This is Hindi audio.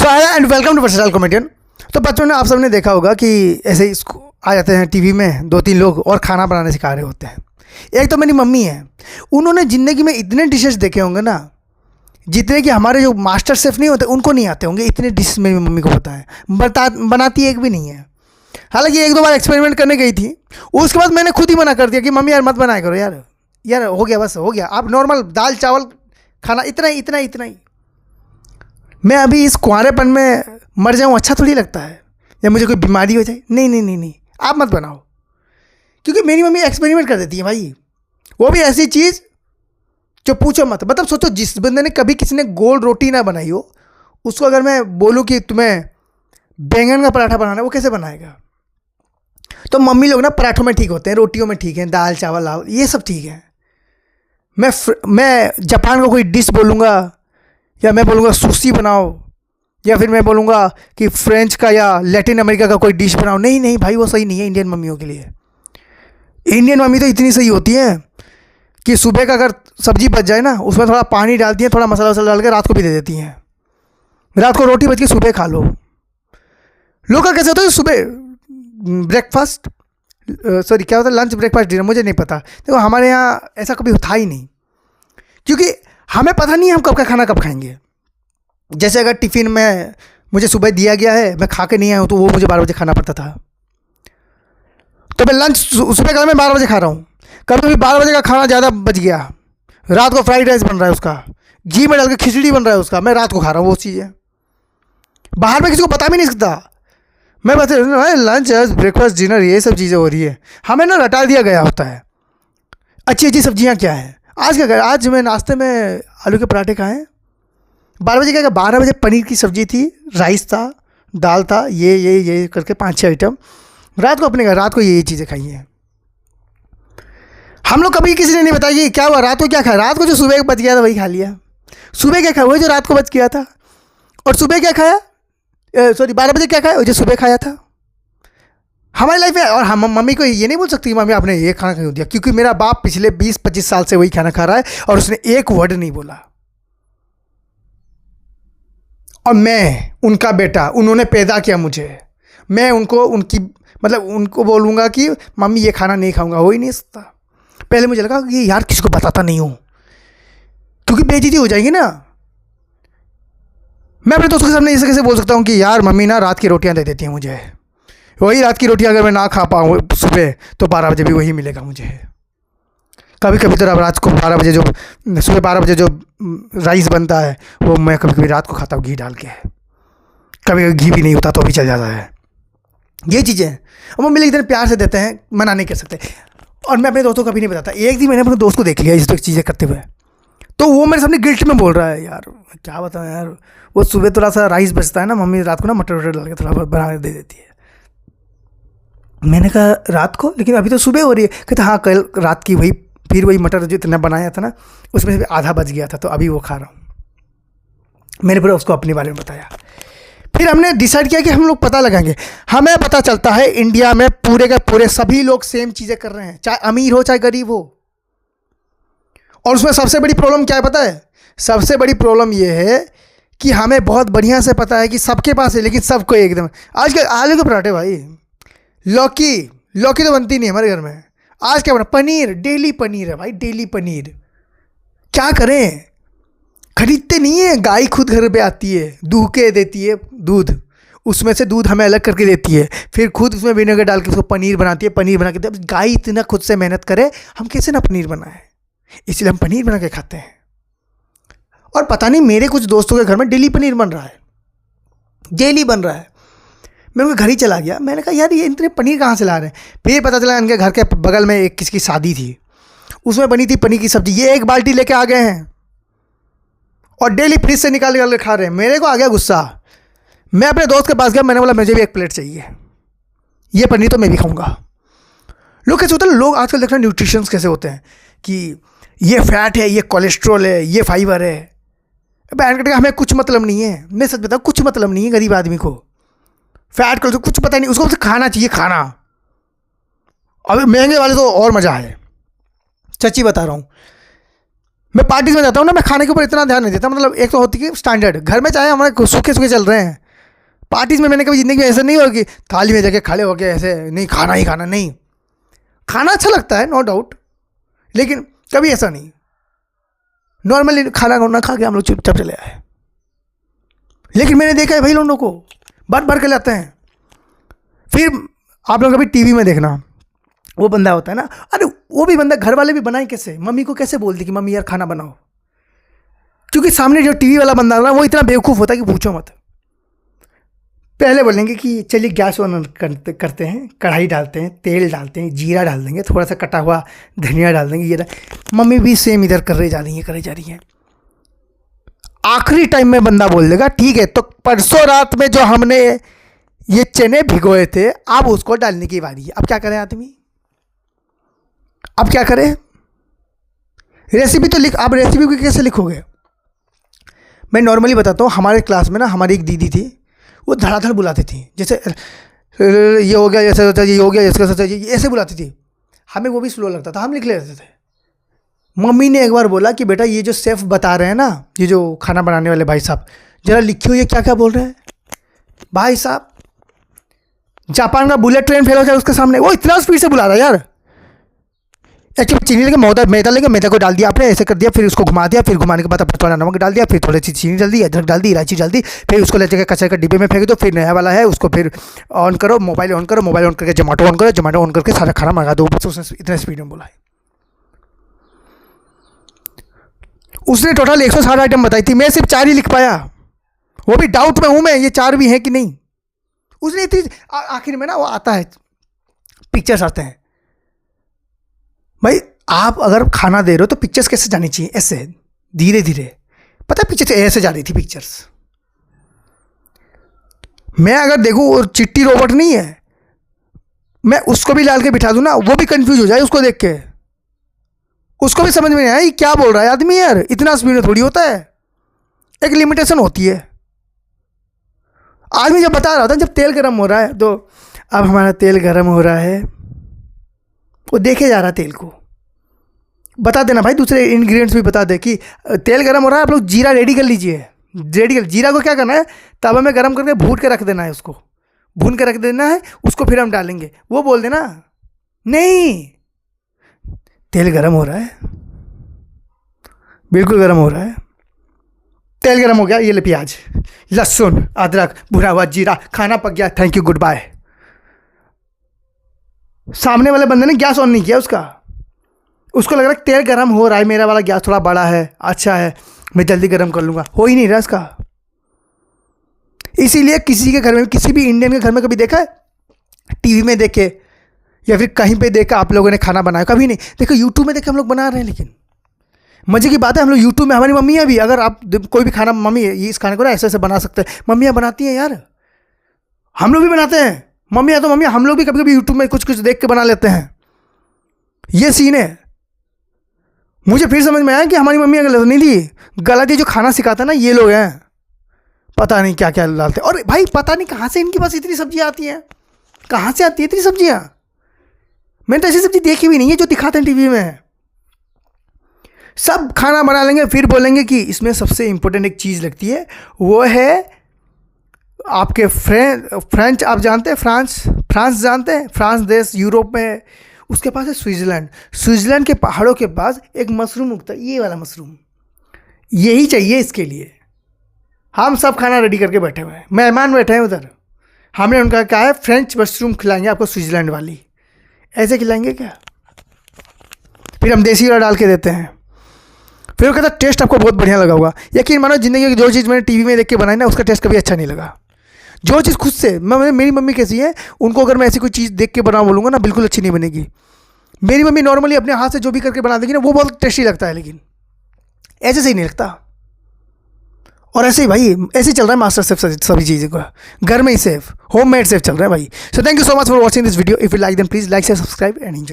So hi and welcome to versatile comedian. तो बच्चों ने आप सबने देखा होगा कि ऐसे ही आ जाते हैं टीवी में दो तीन लोग और खाना बनाने सिखा रहे होते हैं। एक तो मेरी मम्मी है, उन्होंने ज़िंदगी में इतने डिशेस देखे होंगे ना, जितने कि हमारे जो मास्टर शेफ़ नहीं होते उनको नहीं आते होंगे। इतने डिशेस मेरी मम्मी को पता है, बनाती एक भी नहीं है। हालांकि एक दो बार एक्सपेरिमेंट करने गई थी, उसके बाद मैंने खुद ही मना कर दिया कि मम्मी यार मत बनाया करो, यार हो गया, बस हो गया। आप नॉर्मल दाल चावल खाना इतना ही। मैं अभी इस कुंवारेपन में मर जाऊँ अच्छा थोड़ी लगता है, या मुझे कोई बीमारी हो जाए। नहीं, आप मत बनाओ। क्योंकि मेरी मम्मी एक्सपेरिमेंट कर देती है भाई, वो भी ऐसी चीज़ जो पूछो मत। मतलब सोचो, जिस बंदे ने कभी किसी ने गोल रोटी ना बनाई हो, उसको अगर मैं बोलूँ कि तुम्हें बैंगन का पराठा बनाना है, वो कैसे बनाएगा? तो मम्मी लोग ना पराठों में ठीक होते हैं, रोटियों में ठीक है, दाल चावल ये सब ठीक है। मैं जापान का कोई डिश बोलूँगा, या मैं बोलूँगा सुशी बनाओ, या फिर मैं बोलूँगा कि फ्रेंच का या लैटिन अमेरिका का कोई डिश बनाओ, नहीं भाई, वो सही नहीं है इंडियन मम्मियों के लिए। इंडियन मम्मी तो इतनी सही होती है कि सुबह का अगर सब्जी बच जाए ना, उसमें थोड़ा पानी डालती हैं, थोड़ा मसाला वसाला डाल के रात को भी दे देती हैं। रात को रोटी बच के सुबह खा लो। लोग का कैसे होता है सुबह ब्रेकफास्ट, सॉरी क्या होता है, लंच ब्रेकफास्ट डिनर, मुझे नहीं पता। देखो हमारे यहाँ ऐसा कभी था ही नहीं, क्योंकि हमें पता नहीं है हम कब का खाना कब खाएंगे। जैसे अगर टिफ़िन में मुझे सुबह दिया गया है, मैं खा के नहीं आया हूँ, तो वो मुझे 12 बजे खाना पड़ता था। तो मैं लंच सुबह का मैं 12 बजे खा रहा हूँ। कभी 12 बजे का खाना ज़्यादा बच गया, रात को फ्राइड राइस बन रहा है उसका, घी में डाल के खिचड़ी बन रहा है उसका, मैं रात को खा रहा हूँ वो चीज़ें। बाहर में किसी को पता भी नहीं सकता। मैं बस लंच ब्रेकफास्ट डिनर ये सब चीज़ें हो रही है, हमें ना रटा दिया गया होता है। अच्छी सब्जियाँ क्या है, आज मैं नाश्ते में आलू के पराठे खाए। 12 बजे क्या, 12 बजे पनीर की सब्जी थी, राइस था, दाल था, ये करके 5-6 आइटम। रात को अपने घर रात को ये चीज़ें खाई हैं। हम लोग कभी किसी ने नहीं बताया कि क्या हुआ रात को क्या खाया। रात को जो सुबह बच गया था वही खा लिया। सुबह क्या खाया, वही जो रात को बच गया था। और सुबह क्या खाया, 12 बजे क्या खाया, वो जो सुबह खाया था। हमारी लाइफ है। और हम मम्मी को ये नहीं बोल सकती मम्मी आपने ये खाना क्यों दिया, क्योंकि मेरा बाप पिछले 20-25 साल से वही खाना खा रहा है और उसने एक वर्ड नहीं बोला। और मैं उनका बेटा, उन्होंने पैदा किया मुझे, मैं उनको बोलूँगा कि मम्मी ये खाना नहीं खाऊंगा, हो ही नहीं सकता। पहले मुझे लगा कि यार किसी को बताता नहीं हूँ, क्योंकि बेइज्जती हो जाएगी ना। मैं अपने दोस्तों के सामने ऐसे कैसे बोल सकता हूँ कि यार मम्मी ना रात की रोटियाँ दे देती हैं मुझे, वही रात की रोटियाँ अगर मैं ना खा पाऊँ सुबह, तो 12 बजे भी वही मिलेगा मुझे। कभी कभी तो रात को 12 बजे सुबह 12 बजे जो राइस बनता है, वो मैं कभी कभी रात को खाता हूँ घी डाल के। कभी घी भी नहीं होता तो भी चल जाता है। ये चीज़ें अब मम्मी लोग इतने प्यार से देते हैं, मना नहीं कर सकते। और मैं अपने दोस्तों को कभी नहीं बताता। एक दिन मैंने अपने दोस्त को देख लिया इस तरह चीज़ें करते हुए, तो वो मेरे सामने गिल्ट में बोल रहा है, यार क्या बताऊँ यार, वो सुबह थोड़ा सा राइस बचता है ना, मम्मी रात को ना मटर वटर डाल के थोड़ा बना के दे देती है। मैंने कहा रात को, लेकिन अभी तो सुबह हो रही है। कहते हाँ कल रात की फिर वही मटर जो इतना बनाया था ना, उसमें से आधा बच गया था, तो अभी वो खा रहा हूँ। मैंने फिर उसको अपने बारे में बताया। फिर हमने डिसाइड किया कि हम लोग पता लगाएंगे। हमें पता चलता है इंडिया में पूरे के पूरे सभी लोग सेम चीज़ें कर रहे हैं, चाहे अमीर हो चाहे गरीब हो। और उसमें सबसे बड़ी प्रॉब्लम क्या है पता है? सबसे बड़ी प्रॉब्लम ये है कि हमें बहुत बढ़िया से पता है कि सबके पास है, लेकिन सबको एकदम। आज के आलू के पराठे भाई, लौकी तो बनती नहीं हमारे घर में। आज क्या बना, पनीर, डेली पनीर है भाई, डेली पनीर। क्या करें, खरीदते नहीं है, गाय खुद घर पे आती है, दूह के देती है दूध, उसमें से दूध हमें अलग करके देती है, फिर खुद उसमें विनेगर डाल के उसको पनीर बनाती है, पनीर बना के। गाय इतना खुद से मेहनत करे, हम कैसे ना पनीर बनाए, इसलिए हम पनीर बना के खाते हैं। और पता नहीं मेरे कुछ दोस्तों के घर में डेली पनीर बन रहा है, डेली बन रहा है। मैं उनके घर ही चला गया, मैंने कहा यार ये इतने पनीर कहाँ से ला रहे हैं। फिर पता चला इनके घर के बगल में एक किसकी शादी थी, उसमें बनी थी पनीर की सब्जी। ये एक बाल्टी लेके आ गए हैं और डेली फ्रिज से निकाल के खा रहे हैं। मेरे को आ गया गुस्सा। मैं अपने दोस्त के पास गया, मैंने बोला मुझे भी एक प्लेट चाहिए, ये पनीर तो मैं भी खाऊंगा। लोग कैसे होते हैं, लोग आजकल देख रहे हैं न्यूट्रिशंस कैसे होते हैं कि ये फैट है, ये कोलेस्ट्रॉल है, ये फाइबर है। हमें कुछ मतलब नहीं है, मैं सच बताऊँ, कुछ मतलब नहीं है गरीब आदमी को। फैट को कुछ पता नहीं, उसको बस खाना चाहिए खाना। अभी महंगे वाले तो और मज़ा है, सच्ची बता रहा हूँ। मैं पार्टीज में जाता हूँ ना, मैं खाने के ऊपर इतना ध्यान नहीं देता। मतलब एक तो होती है स्टैंडर्ड, घर में चाहे हमारे सूखे सूखे चल रहे हैं, पार्टीज में मैंने कभी ज़िंदगी में ऐसा नहीं हुआ कि थाली में जाके खड़े होके ऐसे नहीं खाना ही खाना, नहीं। खाना अच्छा लगता है नो डाउट, लेकिन कभी ऐसा नहीं। नॉर्मली खाना ना खा के हम लोग चुपचाप चले आए। लेकिन मैंने देखा है भाई लोगों को भर भर के लाते हैं। फिर आप लोग कभी टीवी में देखना, वो बंदा होता है ना, अरे वो भी बंदा, घर वाले भी बनाए कैसे, मम्मी को कैसे बोलती कि मम्मी यार खाना बनाओ, क्योंकि सामने जो टीवी वाला बंदा ना वो इतना बेवकूफ़ होता है कि पूछो मत। पहले बोलेंगे कि चलिए गैस ऑन करते हैं, कढ़ाई डालते हैं, तेल डालते हैं, जीरा डाल देंगे, थोड़ा सा कटा हुआ धनिया डाल देंगे, ये मम्मी भी सेम इधर करे जा रही है। आखिरी टाइम में बंदा बोल देगा ठीक है, तो परसों रात में जो हमने ये चने भिगोए थे अब उसको डालने की बारी है। अब क्या करें आदमी, अब क्या करें? रेसिपी तो लिख, आप रेसिपी को कैसे लिखोगे? मैं नॉर्मली बताता हूँ, हमारे क्लास में ना हमारी एक दीदी थी, वो धड़ाधड़ बुलाती थी, जैसे ये हो गया, ऐसा होता है, ये हो गया, इसका सोचा, ये ऐसे बुलाती थी। हमें वो भी स्लो लगता था, हम लिख लेते थे। मम्मी ने एक बार बोला कि बेटा ये जो शेफ़ बता रहे हैं ना, ये जो खाना बनाने वाले भाई साहब, ज़रा लिखियो ये क्या क्या बोल रहे हैं। भाई साहब, जापान का बुलेट ट्रेन फेल हो जाए उसके सामने, वो इतना स्पीड से बुला रहा है यार। एक्चुअली चीनी लेके मैदा को डाल दिया आपने, ऐसे कर दिया, फिर उसको घुमा दिया, फिर घुमाने के बाद थोड़ा नमक डाल दिया, फिर थोड़ी सी चीनी डाल दी, अदरक डाल दी, इलायची डाल दी, फिर उसको ले जाकर कचरे के डिब्बे में फेंक दो, फिर नया वाला है उसको फिर ऑन करो, मोबाइल ऑन करके जोमेटो ऑन करो, जोमेटो ऑन करके सारा खाना मंगा दो। बस उसने इतने स्पीड में बोला है। उसने टोटल 160 आइटम बताई थी, मैं सिर्फ 4 ही लिख पाया, वो भी डाउट में हूँ मैं ये 4 भी हैं कि नहीं। उसने इतनी आखिर में ना वो आता है, पिक्चर्स आते हैं। भाई आप अगर खाना दे रहे हो तो पिक्चर्स कैसे जानी चाहिए, ऐसे धीरे धीरे। पता है पिक्चर्स ऐसे जा रही थी पिक्चर्स। मैं अगर देखूँ और चिट्टी रोबोट नहीं है, मैं उसको भी डाल के बिठा दूँ ना, वो भी कंफ्यूज हो जाए उसको देख के, उसको भी समझ में नहीं आया क्या बोल रहा है आदमी यार। इतना स्पीड में थोड़ी होता है, एक लिमिटेशन होती है। आदमी जब बता रहा होता है, जब तेल गर्म हो रहा है तो अब हमारा तेल गर्म हो रहा है, वो देखे जा रहा है तेल को, बता देना भाई, दूसरे इंग्रेडिएंट्स भी बता दे कि तेल गर्म हो रहा है, आप लोग जीरा रेडी कर लीजिए। जीरा को क्या करना है, तवा में गर्म करके भून के रख देना है, उसको भून के रख देना है, उसको फिर हम डालेंगे। वो बोल देना नहीं, तेल गर्म हो रहा है, बिल्कुल गर्म हो रहा है, तेल गर्म हो गया, ये ले प्याज, लहसुन, अदरक, भुना हुआ जीरा, खाना पक गया, थैंक यू, गुड बाय। सामने वाले बंदे ने गैस ऑन नहीं किया उसको लग रहा है तेल गर्म हो रहा है, मेरा वाला गैस थोड़ा बड़ा है, अच्छा है, मैं जल्दी गर्म कर लूँगा, हो ही नहीं रहा इसका। इसीलिए किसी के घर में, किसी भी इंडियन के घर में कभी देखा है टीवी में देखे या फिर कहीं पे देखा आप लोगों ने खाना बनाया? कभी नहीं देखो। यूट्यूब में देखे हम लोग बना रहे हैं, लेकिन मज़े की बात है हम लोग यूट्यूब में, हमारी मम्मियाँ भी, अगर आप कोई भी खाना, मम्मी ये इस खाने को ना ऐसे ऐसे बना सकते हैं, मम्मियाँ बनाती हैं यार, हम लोग भी बनाते हैं। मम्मियाँ तो मम्मियाँ, हम लोग भी कभी कभी यूट्यूब में कुछ कुछ देख के बना लेते हैं। ये सीन है। मुझे फिर समझ में आया कि हमारी मम्मी गलत नहीं थी, गलत ही जो खाना सिखाता ना ये लोग हैं, पता नहीं क्या क्या डालते। और भाई पता नहीं कहाँ से इनके पास इतनी सब्जियाँ आती हैं, कहाँ से आती है इतनी सब्जियाँ? मैंने तो ऐसी सब्जी देखी भी नहीं है जो दिखाते हैं टीवी में। सब खाना बना लेंगे, फिर बोलेंगे कि इसमें सबसे इम्पोर्टेंट एक चीज़ लगती है, वो है आपके फ्रेंच, आप जानते हैं फ्रांस जानते हैं? फ्रांस देश यूरोप में है, उसके पास है स्विट्ज़रलैंड के पहाड़ों के पास एक मशरूम उगता है, ये वाला मशरूम, यही चाहिए इसके लिए। हम सब खाना रेडी करके बैठे हुए हैं, मेहमान बैठे हैं उधर, हमने उनका कहा है फ्रेंच मशरूम खिलाएंगे आपको, स्विट्ज़रलैंड वाली। ऐसे खिलाएंगे क्या? फिर हम देसी वाला डाल के देते हैं, फिर वो कहता टेस्ट आपको बहुत बढ़िया लगा होगा। यकीन मानो जिंदगी की जो चीज़ मैंने टीवी में देख के बनाई ना, उसका टेस्ट कभी अच्छा नहीं लगा। जो चीज़ खुद से, मेरी मम्मी कैसी है, उनको अगर मैं ऐसी कोई चीज़ देख के बना बोलूँगा ना, बिल्कुल अच्छी नहीं बनेगी। मेरी मम्मी नॉर्मली अपने हाथ से जो भी करके बना देगी ना, वो बहुत टेस्टी लगता है, लेकिन ऐसे से ही नहीं लगता। और ऐसे ही भाई, ऐसे ही चल रहा है मास्टर शेफ, सभी चीज़ों का घर में ही सेफ, होममेड सेफ चल रहा है भाई। So thank you so much for watching this video. If you like then please like share subscribe and enjoy.